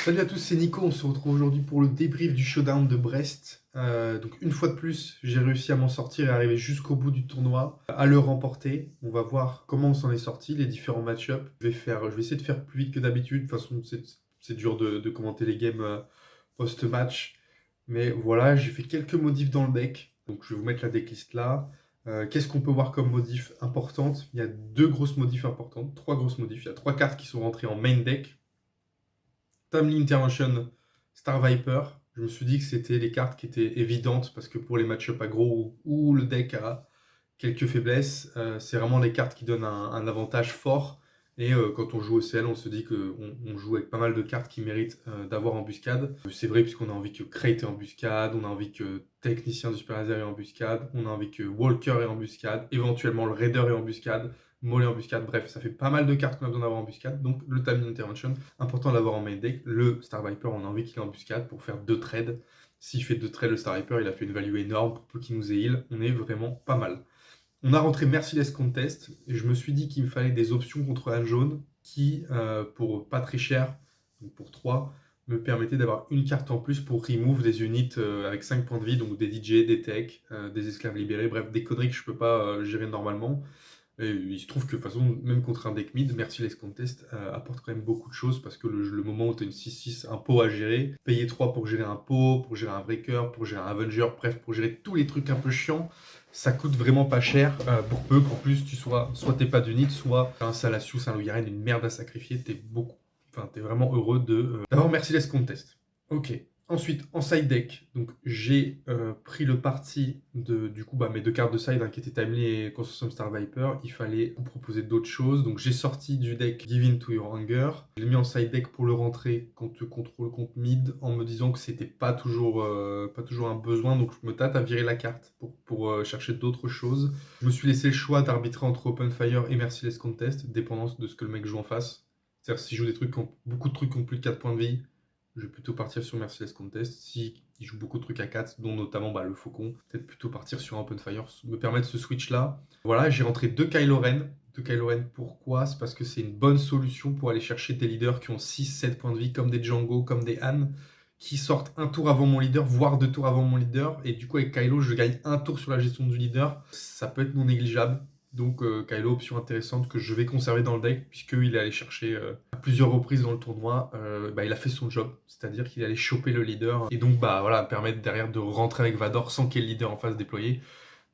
Salut à tous, c'est Nico. On se retrouve aujourd'hui pour le débrief du showdown de Brest. Donc une fois de plus, j'ai réussi à m'en sortir et arriver jusqu'au bout du tournoi, à le remporter. On va voir comment on s'en est sorti, les différents match-ups. Je vais essayer de faire plus vite que d'habitude. De toute façon, c'est dur de commenter les games post-match. Mais voilà, j'ai fait quelques modifs dans le deck. Donc je vais vous mettre la decklist là. Qu'est-ce qu'on peut voir comme modif importante? Il y a deux grosses modifs importantes, trois grosses modifs. Il y a trois cartes qui sont rentrées en main deck. Timely Intervention, Star Viper. Je me suis dit que c'était les cartes qui étaient évidentes parce que pour les match-up aggro où le deck a quelques faiblesses, c'est vraiment les cartes qui donnent un avantage fort. Et quand on joue au CL, on se dit qu'on joue avec pas mal de cartes qui méritent d'avoir embuscade. C'est vrai puisqu'on a envie que Crate ait embuscade, on a envie que Technicien du Super Laser ait embuscade, on a envie que Walker ait embuscade, éventuellement le Raider ait embuscade, Mollet embuscade, bref, ça fait pas mal de cartes qu'on a besoin d'avoir embuscade. Donc le Timing Intervention, important de l'avoir en main deck. Le Star Viper, on a envie qu'il ait embuscade pour faire 2 trades. S'il fait 2 trades, le Star Viper, il a fait une value énorme pour peu qu'il nous ait heal. On est vraiment pas mal. On a rentré Merciless Contest, et je me suis dit qu'il me fallait des options contre un jaune qui, pour pas très cher, donc pour 3, me permettait d'avoir une carte en plus pour remove des unités avec 5 points de vie, donc des DJ, des tech, des esclaves libérés, bref, des conneries que je peux pas gérer normalement. Et il se trouve que de toute façon, même contre un deck mid, Merciless Contest apporte quand même beaucoup de choses parce que le moment où tu as une 6-6, un pot à gérer, payer 3 pour gérer un pot, pour gérer un breaker, pour gérer un Avenger, bref, pour gérer tous les trucs un peu chiants, ça coûte vraiment pas cher pour peu qu'en plus tu soit t'es pas d'unit, soit un Salacious, un Loyaren, une merde à sacrifier, t'es vraiment heureux d'avoir Merciless Contest. Ok. Ensuite, en side deck, donc j'ai pris le parti de du coup mes deux cartes de side qui étaient Timely et Construction Star Viper. Il fallait vous proposer d'autres choses. Donc j'ai sorti du deck Give In to Your Hunger. Je l'ai mis en side deck pour le rentrer contre contrôle contre mid en me disant que c'était pas toujours un besoin. Donc je me tâte à virer la carte pour chercher d'autres choses. Je me suis laissé le choix d'arbitrer entre Open Fire et Merciless Contest, dépendant de ce que le mec joue en face. C'est-à-dire si je joue beaucoup de trucs qui ont plus de 4 points de vie, je vais plutôt partir sur Merciless Contest. Si il joue beaucoup de trucs à 4, dont notamment le Faucon, peut-être plutôt partir sur un Open Fire, me permettre ce switch là. Voilà, j'ai rentré deux Kylo Ren. Deux Kylo Ren, pourquoi? C'est parce que c'est une bonne solution pour aller chercher des leaders qui ont 6-7 points de vie, comme des Django, comme des Han, qui sortent un tour avant mon leader, voire 2 tours avant mon leader. Et du coup, avec Kylo, je gagne un tour sur la gestion du leader. Ça peut être non négligeable. Donc Kylo, option intéressante que je vais conserver dans le deck, puisqu'il est allé chercher à plusieurs reprises dans le tournoi, il a fait son job, c'est-à-dire qu'il est allé choper le leader, et donc voilà, permettre derrière de rentrer avec Vador sans qu'il y ait le leader en face déployé.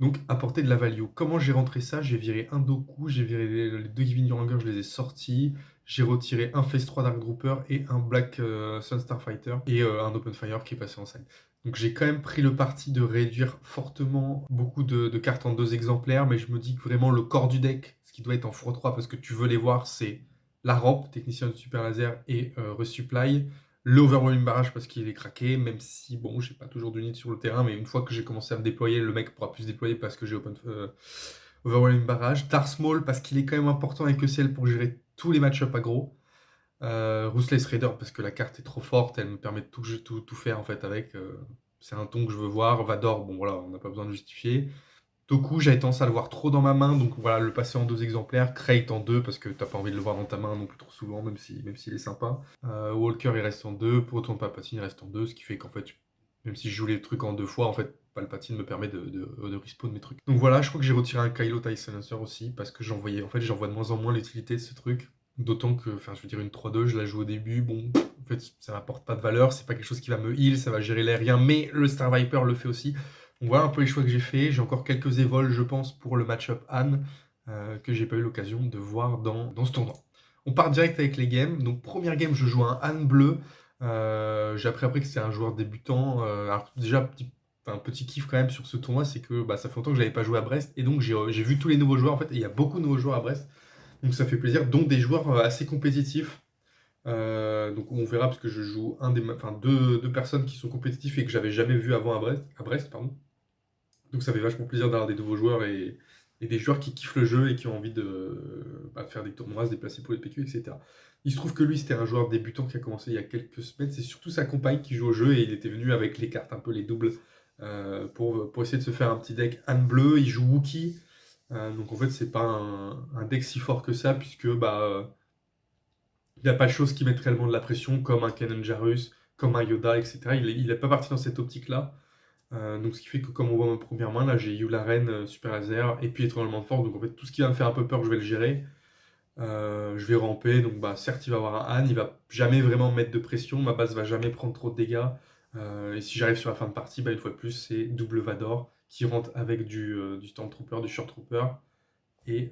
Donc apporter de la value. Comment j'ai rentré ça? J'ai viré un Doku, j'ai viré les deux Giving Your Hunger, je les ai sortis. J'ai retiré un Phase 3 Dark Trooper et un Black Sun Starfighter et un Open Fire qui est passé en scène. Donc j'ai quand même pris le parti de réduire fortement beaucoup de cartes en 2 exemplaires, mais je me dis que vraiment le corps du deck, ce qui doit être en x3 parce que tu veux les voir, c'est la rampe, Technicien de Super Laser et Resupply. Le Overwhelming Barrage parce qu'il est craqué, même si, bon, j'ai pas toujours d'unité sur le terrain, mais une fois que j'ai commencé à me déployer, le mec pourra plus se déployer parce que j'ai Overwhelming Barrage. Dark Maul parce qu'il est quand même important avec ECL pour gérer tous les match-up aggro. Ruthless Raider parce que la carte est trop forte, elle me permet de tout faire en fait avec. C'est un ton que je veux voir. Vador, bon voilà, on n'a pas besoin de justifier. Doku, j'avais tendance à le voir trop dans ma main, donc voilà, le passer en 2 exemplaires. Crate en 2 parce que t'as pas envie de le voir dans ta main non plus trop souvent, même s'il est sympa. Walker, il reste en 2. Pour autant, Palpatine, il reste en 2, ce qui fait qu'en fait, même si je joue les trucs en 2 fois, en fait, Palpatine me permet de respawn mes trucs. Donc voilà, je crois que j'ai retiré un Kylo TIE Silencer aussi, parce que j'en vois de moins en moins l'utilité de ce truc. D'autant que, enfin, je veux dire, une 3-2, je la joue au début, bon, en fait, ça m'apporte pas de valeur, c'est pas quelque chose qui va me heal, ça va gérer l'aérien, mais le Star Viper le fait aussi. Donc voilà un peu les choix que j'ai fait. J'ai encore quelques évols, je pense, pour le match-up Anne, que j'ai pas eu l'occasion de voir dans ce tournoi. On part direct avec les games. Donc première game, je joue un Anne bleu. J'ai appris que c'est un joueur débutant. Alors déjà, un petit kiff quand même sur ce tournoi, c'est que ça fait longtemps que je n'avais pas joué à Brest. Et donc j'ai vu tous les nouveaux joueurs, en fait, et il y a beaucoup de nouveaux joueurs à Brest. Donc ça fait plaisir, dont des joueurs assez compétitifs. Donc on verra parce que je joue deux personnes qui sont compétitifs et que j'avais jamais vu avant à Brest, pardon. Donc ça fait vachement plaisir d'avoir des nouveaux joueurs et des joueurs qui kiffent le jeu et qui ont envie de faire des tournois, se déplacer pour les PQ, etc. Il se trouve que lui, c'était un joueur débutant qui a commencé il y a quelques semaines. C'est surtout sa compagne qui joue au jeu et il était venu avec les cartes, un peu les doubles, pour essayer de se faire un petit deck Anne bleu. Il joue Wookie. Donc en fait, c'est pas un deck si fort que ça, puisque Il n'a pas de choses qui mettent réellement de la pression, comme un Kenan Jarrus, comme un Yoda, etc. Il n'est pas parti dans cette optique-là. Donc ce qui fait que comme on voit ma première main, là j'ai Yularen, Super Laser, et puis étranglement de force, donc en fait tout ce qui va me faire un peu peur, je vais le gérer. Je vais ramper, donc bah certes il va avoir un Han, il va jamais vraiment mettre de pression, ma base va jamais prendre trop de dégâts. Et si j'arrive sur la fin de partie, bah une fois de plus c'est double Vador qui rentre avec du Stormtrooper, du Short Trooper. Et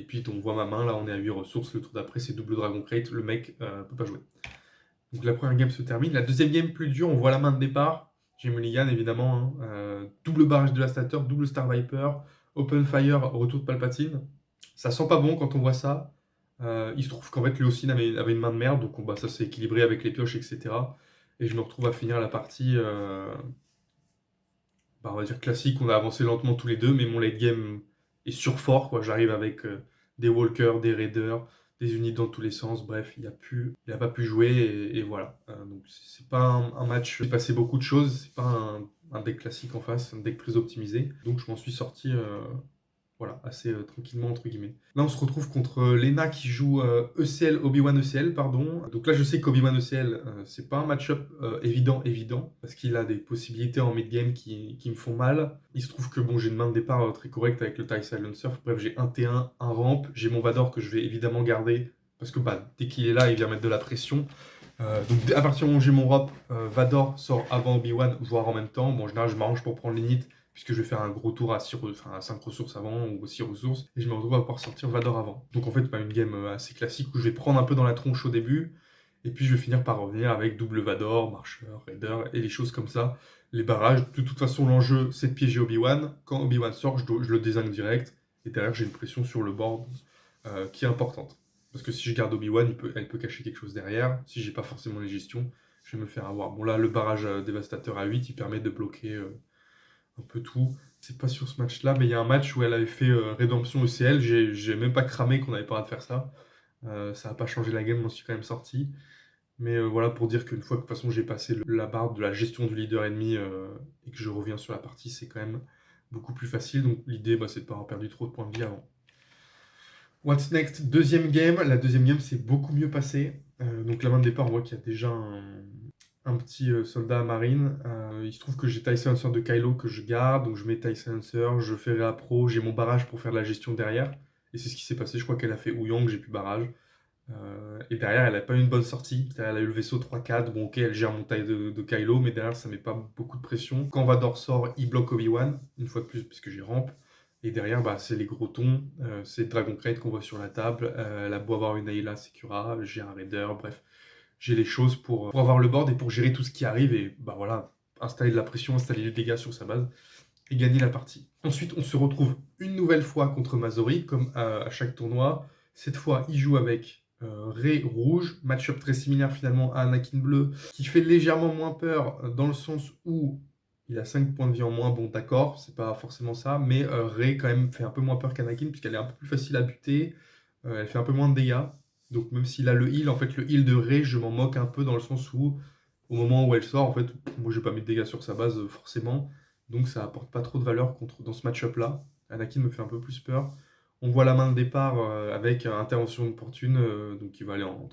puis on voit ma main, là on est à 8 ressources, le tour d'après c'est double Dragon Crate, le mec peut pas jouer. Donc la première game se termine. La deuxième game plus dure, on voit la main de départ. J'ai Mulligan évidemment, hein. Double barrage dévastateur, double Star Viper, Open Fire, retour de Palpatine. Ça sent pas bon quand on voit ça. Il se trouve qu'en fait lui aussi avait une main de merde, donc bah, ça s'est équilibré avec les pioches, etc. Et je me retrouve à finir la partie, bah, on va dire classique. On a avancé lentement tous les deux, mais mon late game est surfort, quoi. J'arrive avec des walkers, des raiders, des unités dans tous les sens. Bref, il a pas pu jouer et voilà. Donc c'est pas un match. J'ai passé beaucoup de choses. C'est pas un deck classique en face, un deck très optimisé. Donc je m'en suis sorti. Voilà, assez tranquillement entre guillemets. Là, on se retrouve contre Lena qui joue ECL, Obi-Wan ECL, pardon. Donc là, je sais qu'Obi-Wan ECL, c'est pas un match-up évident, parce qu'il a des possibilités en mid-game qui me font mal. Il se trouve que bon, j'ai une main de départ très correcte avec le TIE Silencer. Bref, j'ai un T1, un ramp, j'ai mon Vador que je vais évidemment garder, parce que bah, dès qu'il est là, il vient mettre de la pression. Donc à partir du moment où j'ai mon ramp, Vador sort avant Obi-Wan, voire en même temps. Bon, en général, je m'arrange pour prendre l'init puisque je vais faire un gros tour à 5 ressources avant ou 6 ressources, et je me retrouve à pouvoir sortir Vador avant. Donc en fait, bah, une game assez classique où je vais prendre un peu dans la tronche au début, et puis je vais finir par revenir avec double Vador, marcheur, raider, et des choses comme ça. Les barrages, de toute façon, l'enjeu, c'est de piéger Obi-Wan. Quand Obi-Wan sort, je le désingue direct, et derrière, j'ai une pression sur le board qui est importante. Parce que si je garde Obi-Wan, elle peut cacher quelque chose derrière. Si j'ai pas forcément les gestions, je vais me faire avoir. Bon là, le barrage dévastateur à 8, il permet de bloquer un peu tout. C'est pas sur ce match-là, mais il y a un match où elle avait fait Rédemption ECL. J'ai même pas cramé qu'on avait pas le droit de faire ça. Ça a pas changé la game, j'en suis quand même sorti. Mais voilà pour dire qu'une fois que de toute façon j'ai passé la barre de la gestion du leader ennemi et que je reviens sur la partie, c'est quand même beaucoup plus facile. Donc l'idée, bah, c'est de pas avoir perdu trop de points de vie avant. What's next? Deuxième game. La deuxième game s'est beaucoup mieux passée. Donc la main de départ, on voit qu'il y a déjà un petit soldat à marine. Il se trouve que j'ai TIE Silencer de Kylo que je garde, donc je mets TIE Silencer, je fais réappro, j'ai mon barrage pour faire de la gestion derrière. Et c'est ce qui s'est passé, je crois qu'elle a fait Ouyang, j'ai plus barrage. Et derrière, elle a pas eu une bonne sortie. Elle a eu le vaisseau 3-4. Bon, ok, elle gère mon taille de Kylo, mais derrière, ça met pas beaucoup de pression. Quand Vador sort, il bloque Obi-Wan, une fois de plus, puisque j'ai rampe. Et derrière, bah, c'est les gros tons. C'est Dragon Crate qu'on voit sur la table. Elle a beau avoir une Ayla Secura, j'ai un Raider, bref. J'ai les choses pour avoir le board et pour gérer tout ce qui arrive. Et bah voilà, installer de la pression, installer les dégâts sur sa base et gagner la partie. Ensuite, on se retrouve une nouvelle fois contre Mazori, comme à chaque tournoi. Cette fois, il joue avec Rey rouge, match-up très similaire finalement à Anakin bleu, qui fait légèrement moins peur dans le sens où il a 5 points de vie en moins. Bon, d'accord, c'est pas forcément ça, mais Rey quand même fait un peu moins peur qu'Anakin, puisqu'elle est un peu plus facile à buter, elle fait un peu moins de dégâts. Donc même s'il a le heal, en fait, le heal de Rey, je m'en moque un peu dans le sens où, au moment où elle sort, en fait, moi je vais pas mettre de dégâts sur sa base forcément, donc ça apporte pas trop de valeur dans ce match-up-là. Anakin me fait un peu plus peur. On voit la main de départ avec intervention de fortune, donc qui va aller en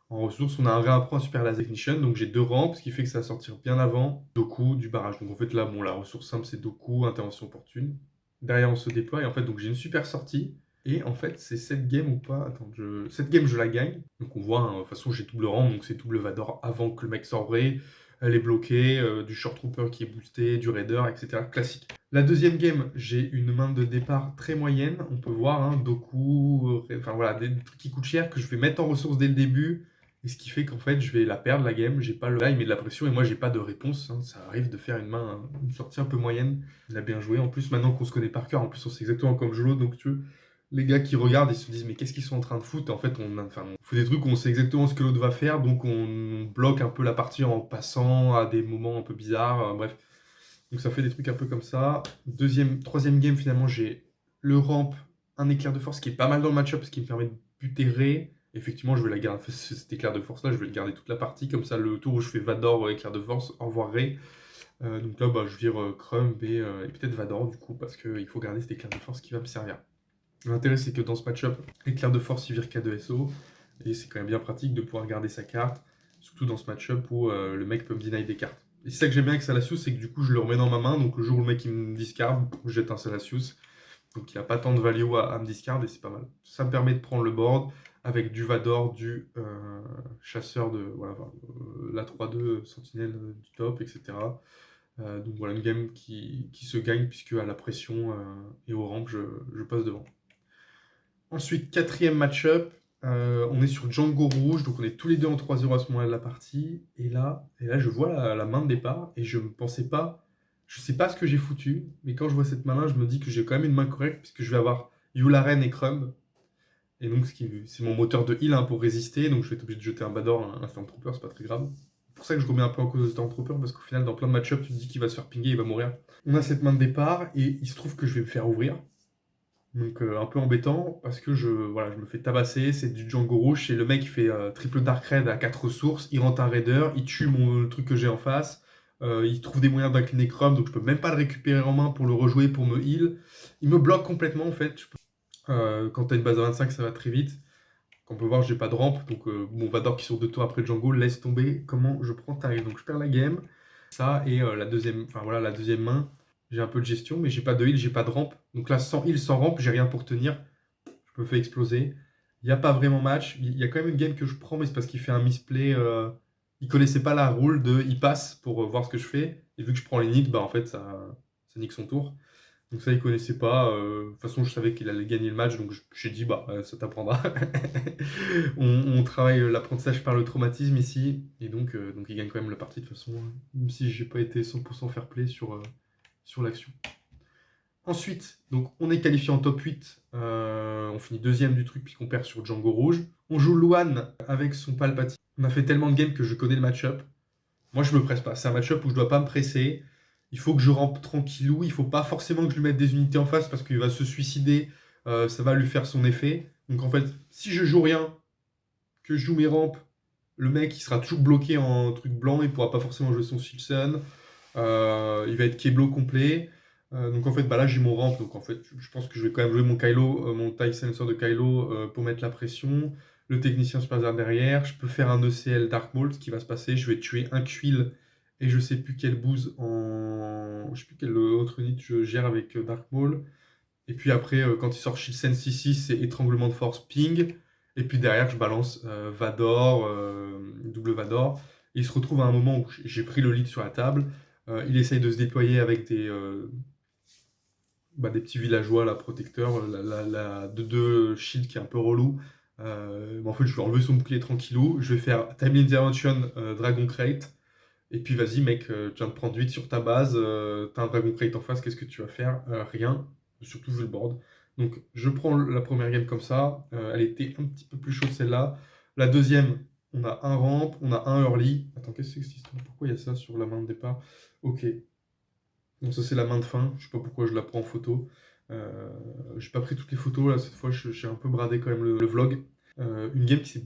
ressources. On a un réappro, un super laser ignition, donc j'ai 2 rampes, ce qui fait que ça va sortir bien avant Doku du barrage. Donc en fait là, bon, la ressource simple c'est Doku, intervention fortune. Derrière on se déploie et en fait donc j'ai une super sortie. Et en fait c'est cette game ou pas? Attends, cette game je la gagne. Donc on voit, hein, de toute façon j'ai double rampe, donc c'est double Vador avant que le mec sort vrai. Elle est bloquée, du Short Trooper qui est boosté, du Raider, etc. Classique. La deuxième game, j'ai une main de départ très moyenne. On peut voir, hein, Doku, enfin voilà, des trucs qui coûtent cher que je vais mettre en ressources dès le début. Et ce qui fait qu'en fait, je vais la perdre la game. J'ai pas là, il met de la pression et moi, j'ai pas de réponse, hein. Ça arrive de faire une sortie un peu moyenne. Il a bien joué. En plus, maintenant qu'on se connaît par cœur, en plus, on sait exactement comme je joue. Donc, tu vois, les gars qui regardent, ils se disent, mais qu'est-ce qu'ils sont en train de foutre? En fait, on fait des trucs où on sait exactement ce que l'autre va faire. Donc, on bloque un peu la partie en passant à des moments un peu bizarres. Bref. Donc, ça fait des trucs un peu comme ça. Troisième game, finalement, j'ai le ramp, un éclair de force qui est pas mal dans le match-up, ce qui me permet de buter Rey. Effectivement, je vais la garder, cet éclair de force là, je vais le garder toute la partie, comme ça le tour où je fais Vador, éclair de force, au revoir Rey. Donc là, bah, je vire Crumb et peut-être Vador du coup, parce qu'il faut garder cet éclair de force qui va me servir. L'intérêt, c'est que dans ce match-up, éclair de force, il vire K2SO. Et c'est quand même bien pratique de pouvoir garder sa carte, surtout dans ce match-up où le mec peut me deny des cartes. Et c'est ça que j'aime bien avec Salacious, c'est que du coup je le remets dans ma main, donc le jour où le mec il me discard, je jette un Salacious. Donc il n'y a pas tant de value à me discard et c'est pas mal. Ça me permet de prendre le board avec du Vador, du chasseur de voilà, la 3-2 sentinelle du top, etc. Donc voilà, une game qui se gagne puisque à la pression et au ramp, je passe devant. Ensuite, quatrième match-up, on est sur Django rouge, donc on est tous les deux en 3-0 à ce moment-là de la partie. Et là je vois la main de départ et je ne pensais pas, je sais pas ce que j'ai foutu, mais quand je vois cette main-là, je me dis que j'ai quand même une main correcte puisque je vais avoir Yularen et Crumb. Et donc c'est mon moteur de heal hein, pour résister, donc je vais être obligé de jeter un Bador, un Stormtrooper, c'est pas très grave. C'est pour ça que je remets un peu en cause le Stormtrooper, parce qu'au final, dans plein de match-up, tu te dis qu'il va se faire pinguer, il va mourir. On a cette main de départ, et il se trouve que je vais me faire ouvrir. Donc un peu embêtant, parce que je me fais tabasser, c'est du Django rouge, et le mec il fait triple Dark Raid à 4 ressources, il rentre un Raider, il tue le truc que j'ai en face, il trouve des moyens d'incliner Chrome, donc je peux même pas le récupérer en main pour le rejouer, pour me heal. Il me bloque complètement en fait. Quand t'as une base à 25, ça va très vite. Comme on peut voir, j'ai pas de rampe, donc mon Vador qui sort de tour après Django, laisse tomber comment je prends tarif. Donc je perds la game. Ça, et la deuxième main, j'ai un peu de gestion, mais j'ai pas de heal, j'ai pas de rampe. Donc là, sans heal, sans rampe, j'ai rien pour tenir. Je me fais exploser. Il n'y a pas vraiment match. Il y a quand même une game que je prends, mais c'est parce qu'il fait un misplay. Il connaissait pas la rule de il passe pour voir ce que je fais. Et vu que je prends les nicks, bah en fait, ça nique son tour. Donc ça, il connaissait pas. De toute façon, je savais qu'il allait gagner le match, donc j'ai dit, bah, ça t'apprendra. On travaille l'apprentissage par le traumatisme ici, et donc il gagne quand même la partie de toute façon, même si j'ai pas été 100% fair play sur l'action. Ensuite, donc on est qualifié en top 8, on finit deuxième du truc puisqu'on perd sur Django rouge. On joue Luan avec son Palpatine. On a fait tellement de games que je connais le match-up. Moi, je me presse pas. C'est un match-up où je dois pas me presser. Il faut que je rampe tranquillou. Il faut pas forcément que je lui mette des unités en face parce qu'il va se suicider. Ça va lui faire son effet. Donc en fait, si je joue rien, que je joue mes rampes, le mec il sera toujours bloqué en truc blanc. Il pourra pas forcément jouer son Silson. Il va être Keblo complet. Donc en fait, bah là j'ai mon ramp. Donc en fait, je pense que je vais quand même jouer mon Kylo, mon TIE Sensor de Kylo pour mettre la pression. Le technicien Spazer derrière. Je peux faire un ECL Dark Maul. Ce qui va se passer, je vais tuer un Quill et je sais plus quelle bouse en. Je sais plus quelle autre unité je gère avec Dark Maul. Et puis après, quand il sort Shilsen 6-6, c'est étranglement de force ping. Et puis derrière, je balance Vador, double Vador. Et il se retrouve à un moment où j'ai pris le lead sur la table. Il essaye de se déployer avec des petits villageois, là, protecteurs, la 2-2 shield qui est un peu relou. Mais en fait, je vais enlever son bouclier tranquillou. Je vais faire Timely Intervention, Dragon Crate. Et puis vas-y, mec, tu viens de prendre 8 sur ta base. T'as un Dragon Crate en face, qu'est-ce que tu vas faire? Rien, surtout vu le board. Donc je prends la première game comme ça. Elle était un petit peu plus chaude celle-là. La deuxième, on a un ramp, on a un early. Attends, qu'est-ce que c'est que cette histoire? Pourquoi il y a ça sur la main de départ? Ok. Donc ça c'est la main de fin, je sais pas pourquoi je la prends en photo. J'ai pas pris toutes les photos là, cette fois j'ai un peu bradé quand même le vlog. Une game qui s'est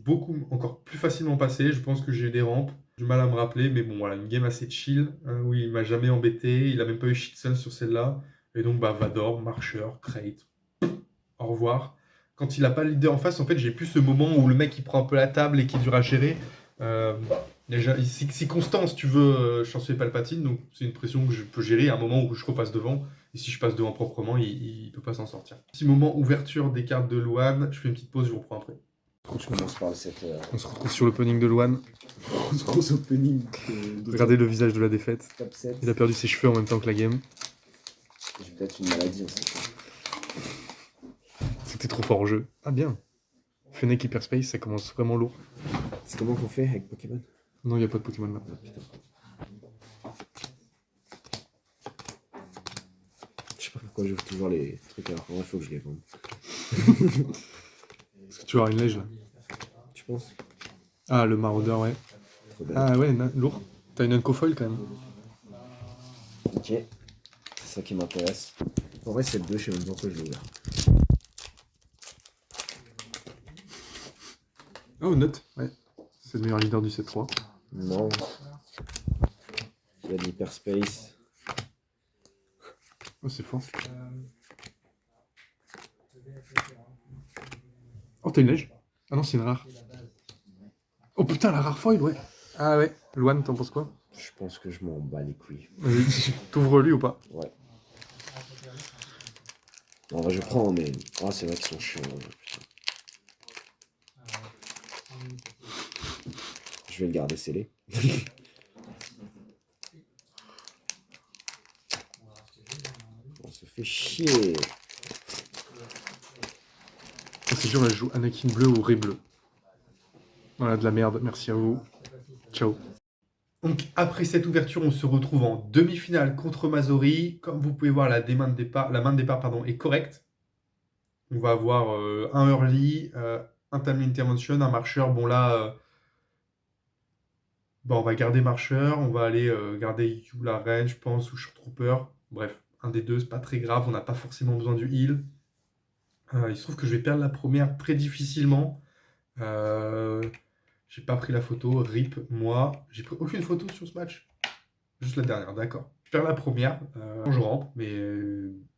encore plus facilement passée, je pense que j'ai eu des rampes, j'ai du mal à me rappeler, mais bon voilà, une game assez chill, hein, où il m'a jamais embêté, il a même pas eu shitsun sur celle-là. Et donc bah Vador, marcheur, crate, au revoir. Quand il a pas le leader en face, en fait j'ai plus ce moment où le mec il prend un peu la table et qui est dur à gérer. Euh, Déjà, c'est constant si tu veux chancelier Palpatine, donc c'est une pression que je peux gérer à un moment où je repasse devant. Et si je passe devant proprement, il peut pas s'en sortir. Petit moment ouverture des cartes de Luan, je fais une petite pause, je vous reprends après. Je commence par cette On se retrouve sur l'opening de Luan. grosse opening. Regardez le visage de la défaite. Top 7. Il a perdu ses cheveux en même temps que la game. J'ai peut-être une maladie aussi. C'était trop fort en jeu. Ah bien. Fennec Hyperspace, ça commence vraiment lourd. C'est comment qu'on fait avec Pokémon? Non, il n'y a pas de Pokémon là. Ah, putain. Je sais pas pourquoi j'ouvre toujours les trucs alors il faut que je les vende. Est-ce que tu vas avoir une lège là? Tu penses? Ah, le maraudeur, ouais. Trop belle. Ah ouais, lourd. T'as une Uncofoil quand même. Ok. C'est ça qui m'intéresse. En vrai, c'est le 2, je sais même pas pourquoi je l'ai ouvert. Oh, note, ouais. C'est le meilleur leader du 7-3. Non. Il y a de l'hyperspace. Oh, c'est fort. Oh, t'as une lège? Ah non, c'est une rare. putain, la rare foil, ouais. Ah ouais. Luan, t'en penses quoi? Je pense que je m'en bats les couilles. Vas-y, t'ouvres lui ou pas? Ouais. En vrai, je prends, mais. Ah, c'est vrai qu'ils sont chiants. Putain. Je vais le garder scellé. On se fait chier. C'est dur, là, je joue Anakin bleu ou Rey bleu. Voilà, de la merde. Merci à vous. Ciao. Donc, après cette ouverture, on se retrouve en demi-finale contre Mazori. Comme vous pouvez voir, la main de départ pardon, est correcte. On va avoir un early, un timely intervention, un marcheur. Bon, là, on va garder marcheur. On va aller garder la range, je pense, ou short trooper. Bref, un des deux, c'est pas très grave. On n'a pas forcément besoin du heal. Il se trouve que je vais perdre la première très difficilement. J'ai pas pris la photo, rip, moi. J'ai pris aucune photo sur ce match. Juste la dernière, d'accord. Je perds la première, je rampe, mais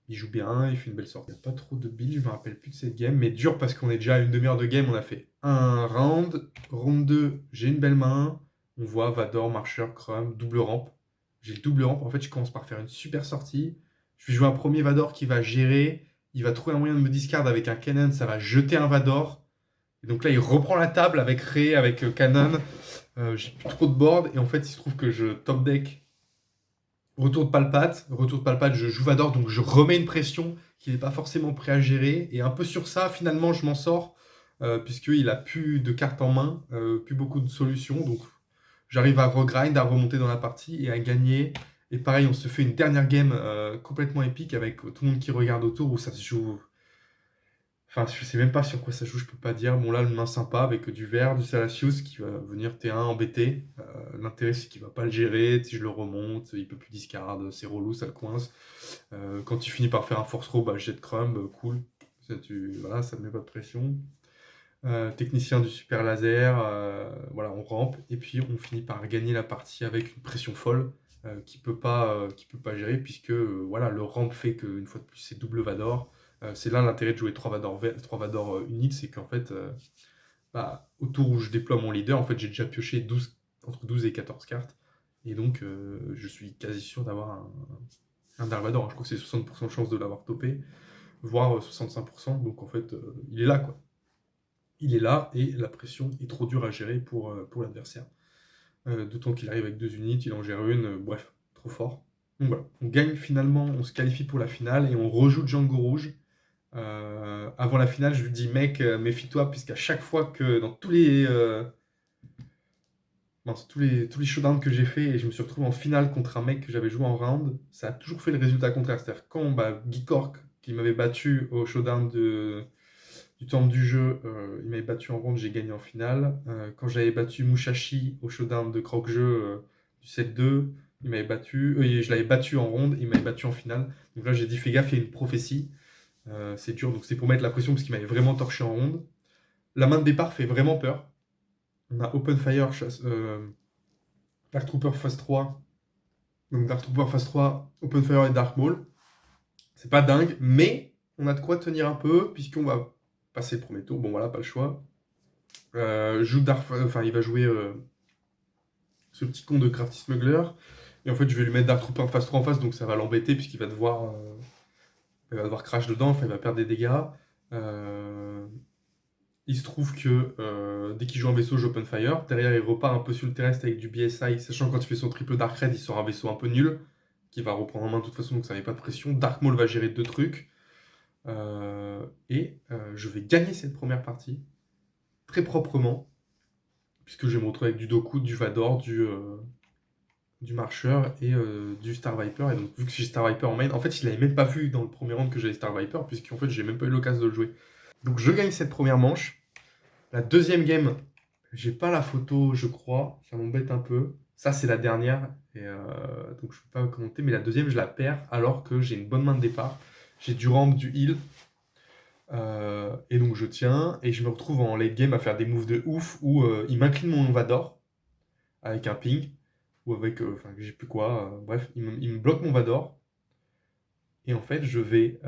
il joue bien, il fait une belle sortie. Il n'y a pas trop de build, je me rappelle plus de cette game, mais dur parce qu'on est déjà à une demi-heure de game. On a fait un round, round 2, j'ai une belle main. On voit Vador, marcheur, Crumb, double rampe. J'ai le double rampe. En fait, je commence par faire une super sortie. Je vais jouer un premier Vador qui va gérer. Il va trouver un moyen de me discard avec un Cannon, ça va jeter un Vador. Et donc là, il reprend la table avec Rey, avec Cannon. J'ai plus trop de board. Et en fait, il se trouve que je top deck retour de Palpate, je joue Vador, donc je remets une pression qu'il n'est pas forcément prêt à gérer. Et un peu sur ça, finalement, je m'en sors, puisqu'il a plus de cartes en main, plus beaucoup de solutions. Donc j'arrive à regrind, à remonter dans la partie et à gagner. Et pareil, on se fait une dernière game complètement épique avec tout le monde qui regarde autour où ça se joue. Enfin, je sais même pas sur quoi ça joue, je peux pas dire. Bon, là, le main sympa avec du vert, du Salacious qui va venir T1 embêter. L'intérêt, c'est qu'il va pas le gérer. Si je le remonte, il peut plus discard, c'est relou, ça le coince. Quand tu finis par faire un force throw, bah, je jette Crumb, cool. Voilà, ça ne met pas de pression. Technicien du super laser, voilà, on rampe. Et puis, on finit par gagner la partie avec une pression folle qui peut pas gérer, puisque voilà, le ramp fait qu'une fois de plus, c'est double Vador. C'est là l'intérêt de jouer 3 Vador uniques, c'est qu'en fait, au tour où je déploie mon leader, en fait, j'ai déjà pioché entre 12 et 14 cartes. Et donc, je suis quasi sûr d'avoir un Dark Vador. Je crois que c'est 60% de chance de l'avoir topé, voire 65%. Donc, en fait, il est là, quoi. Il est là et la pression est trop dure à gérer pour l'adversaire. D'autant qu'il arrive avec 2 unités, il en gère une, bref, trop fort. Donc voilà, on gagne finalement, on se qualifie pour la finale et on rejoue Django Rouge. Avant la finale, je lui dis, mec, méfie-toi, puisqu'à chaque fois que dans tous les showdowns que j'ai fait, et je me suis retrouvé en finale contre un mec que j'avais joué en round, ça a toujours fait le résultat contraire. C'est-à-dire quand Guy Cork, qui m'avait battu au showdown du temple du jeu, il m'avait battu en round, j'ai gagné en finale. Quand j'avais battu Mushashi au showdown de croque-jeu du 7-2, il m'avait battu, je l'avais battu en round, il m'avait battu en finale. Donc là, j'ai dit, fais gaffe, il y a une prophétie. C'est dur, donc c'est pour mettre la pression parce qu'il m'avait vraiment torché en ronde. La main de départ fait vraiment peur. On a Open Fire, Dark Trooper phase 3. Donc Dark Trooper phase 3, Open Fire et Dark Maul. C'est pas dingue, mais on a de quoi tenir un peu puisqu'on va passer le premier tour. Bon voilà, pas le choix. Il va jouer ce petit con de Crafty Smuggler. Et en fait, je vais lui mettre Dark Trooper phase 3 en face, donc ça va l'embêter puisqu'il va devoir. Il va devoir crash dedans, enfin il va perdre des dégâts. Il se trouve que dès qu'il joue un vaisseau, j'open fire. Derrière, il repart un peu sur le terrestre avec du BSI, sachant que quand il fait son triple Dark Red, il sort un vaisseau un peu nul, qui va reprendre en main de toute façon, donc ça n'avait pas de pression. Dark Maul va gérer 2 trucs. Je vais gagner cette première partie, très proprement, puisque je vais me retrouver avec du Doku, du Vador, du Marcheur et du Star Viper. Et donc, vu que j'ai Star Viper en main, en fait, il n'avait même pas vu dans le premier round que j'avais Star Viper, puisqu'en fait, j'ai même pas eu l'occasion de le jouer. Donc, je gagne cette première manche. La deuxième game, j'ai pas la photo, je crois. Ça m'embête un peu. Ça, c'est la dernière. Et donc, je peux pas commenter. Mais la deuxième, je la perds alors que j'ai une bonne main de départ. J'ai du ramp, du heal. Et donc, je tiens. Et je me retrouve en late game à faire des moves de ouf où il m'incline mon Vador avec un ping. Ou avec, enfin, je sais plus quoi. Bref, il me bloque mon Vador. Et en fait, je vais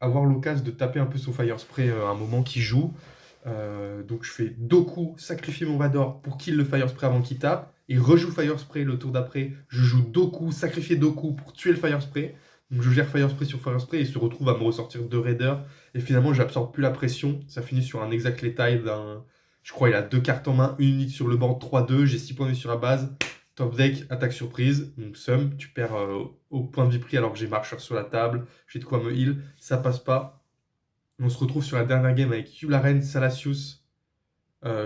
avoir l'occasion de taper un peu son Fire Spray à un moment qui joue. Donc je fais Doku, sacrifier mon Vador pour kill le Fire Spray avant qu'il tape, et rejoue Fire Spray le tour d'après, je joue Doku, sacrifier Doku pour tuer le Fire Spray. Donc je gère Fire Spray sur Fire Spray et se retrouve à me ressortir 2 raiders. Et finalement, j'absorbe plus la pression. Ça finit sur un exact létal d'un. Je crois il a 2 cartes en main, une unité sur le board, 3-2. J'ai 6 points de vie sur la base. Top deck, attaque surprise. Donc sum, tu perds au point de vie pris alors que j'ai marcheur sur la table. J'ai de quoi me heal. Ça passe pas. On se retrouve sur la dernière game avec Yularen, Salacious,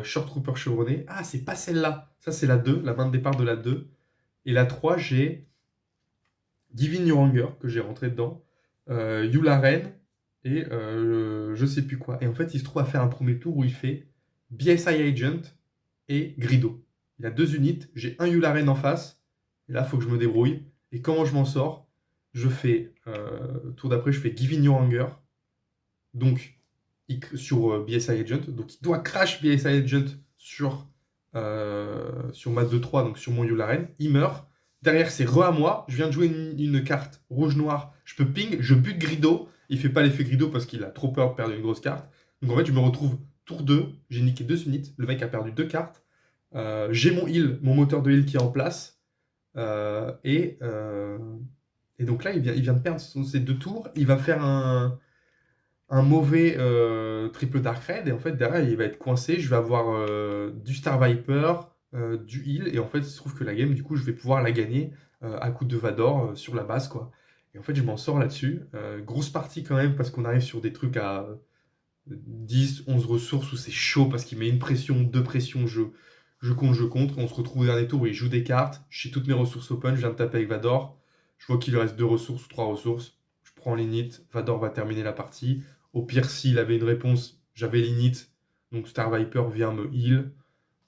Short Trooper chevronné. Ah, c'est pas celle-là. Ça, c'est la 2, la main de départ de la 2. Et la 3, j'ai Divine New Hunger, que j'ai rentré dedans, Yularen, et je sais plus quoi. Et en fait, il se trouve à faire un premier tour où il fait BSI Agent et Grido. Il a 2 unités, j'ai un Yularen en face, et là, il faut que je me débrouille. Et comment je m'en sors? Je fais, tour d'après, je fais Give in Your Hunger, donc sur BSI Agent, donc il doit crash BSI Agent sur ma 2-3, donc sur mon Yularen, il meurt. Derrière, c'est à moi, je viens de jouer une carte rouge-noir, je peux ping, je bute Grido, il fait pas l'effet Grido parce qu'il a trop peur de perdre une grosse carte. Donc en fait, je me retrouve tour 2, j'ai niqué 2 unités, le mec a perdu 2 cartes, j'ai mon heal, mon moteur de heal qui est en place, et donc là, il vient de perdre ses 2 tours, il va faire un mauvais triple Dark Raid, et en fait derrière il va être coincé, je vais avoir du Star Viper, du heal, et en fait il se trouve que la game du coup je vais pouvoir la gagner à coup de Vador sur la base quoi. Et en fait je m'en sors là-dessus, grosse partie quand même parce qu'on arrive sur des trucs à 10, 11 ressources où c'est chaud parce qu'il met une pression, 2 pressions, je contre, on se retrouve au dernier tour où il joue des cartes, j'ai toutes mes ressources open, je viens de taper avec Vador, je vois qu'il lui reste 2 ressources ou 3 ressources, je prends l'init, Vador va terminer la partie. Au pire, s'il avait une réponse, j'avais l'init, donc Star Viper vient me heal.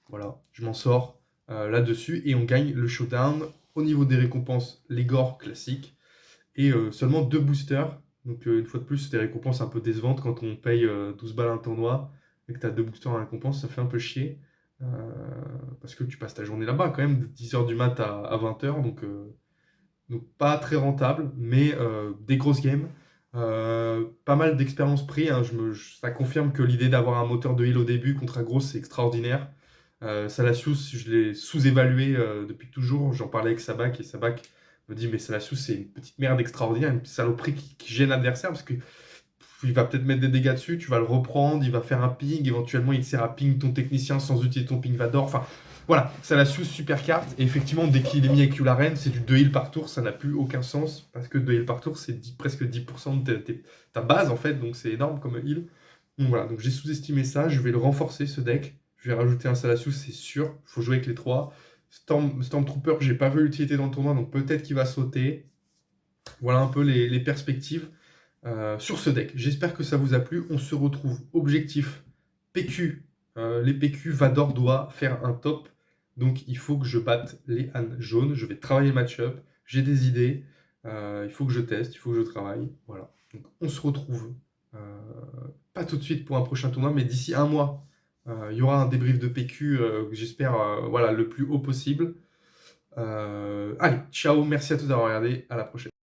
Voilà, je m'en sors là-dessus et on gagne le showdown. Au niveau des récompenses, les gores classiques et seulement 2 boosters. Donc une fois de plus, c'est des récompenses un peu décevantes quand on paye 12 balles un tournoi et que tu as 2 boosters en récompense, ça fait un peu chier. Euh, Parce que tu passes ta journée là-bas quand même, de 10h du mat à 20h, donc pas très rentable, mais des grosses games. Pas mal d'expérience pris, hein. Ça confirme que l'idée d'avoir un moteur de heal au début contre Agros, c'est extraordinaire. Salacious, je l'ai sous-évalué depuis toujours. J'en parlais avec Sabak et Sabak me dit mais Salacious, c'est une petite merde extraordinaire, une saloperie qui gêne l'adversaire parce que il va peut-être mettre des dégâts dessus, tu vas le reprendre, il va faire un ping, éventuellement il te sert à ping ton technicien sans utiliser ton ping Vador. Enfin, voilà, Salacious, super carte. Et effectivement, dès qu'il est mis avec Yularen, c'est du 2 heal par tour, ça n'a plus aucun sens, parce que 2 heal par tour, c'est presque 10% de ta base en fait, donc c'est énorme comme heal. Donc voilà, donc j'ai sous-estimé ça, je vais le renforcer ce deck. Je vais rajouter un Salacious, c'est sûr, il faut jouer avec les 3. Stormtrooper, j'ai pas vu l'utilité dans le tournoi, donc peut-être qu'il va sauter. Voilà un peu les perspectives sur ce deck. J'espère que ça vous a plu. On se retrouve objectif PQ. Les PQ, Vador doit faire un top. Donc il faut que je batte les ânes jaunes. Je vais travailler le match-up. J'ai des idées. Il faut que je teste, il faut que je travaille. Voilà. Donc on se retrouve pas tout de suite pour un prochain tournoi, mais d'ici un mois, il y aura un débrief de PQ que j'espère voilà, le plus haut possible. Allez, ciao, merci à tous d'avoir regardé. À la prochaine.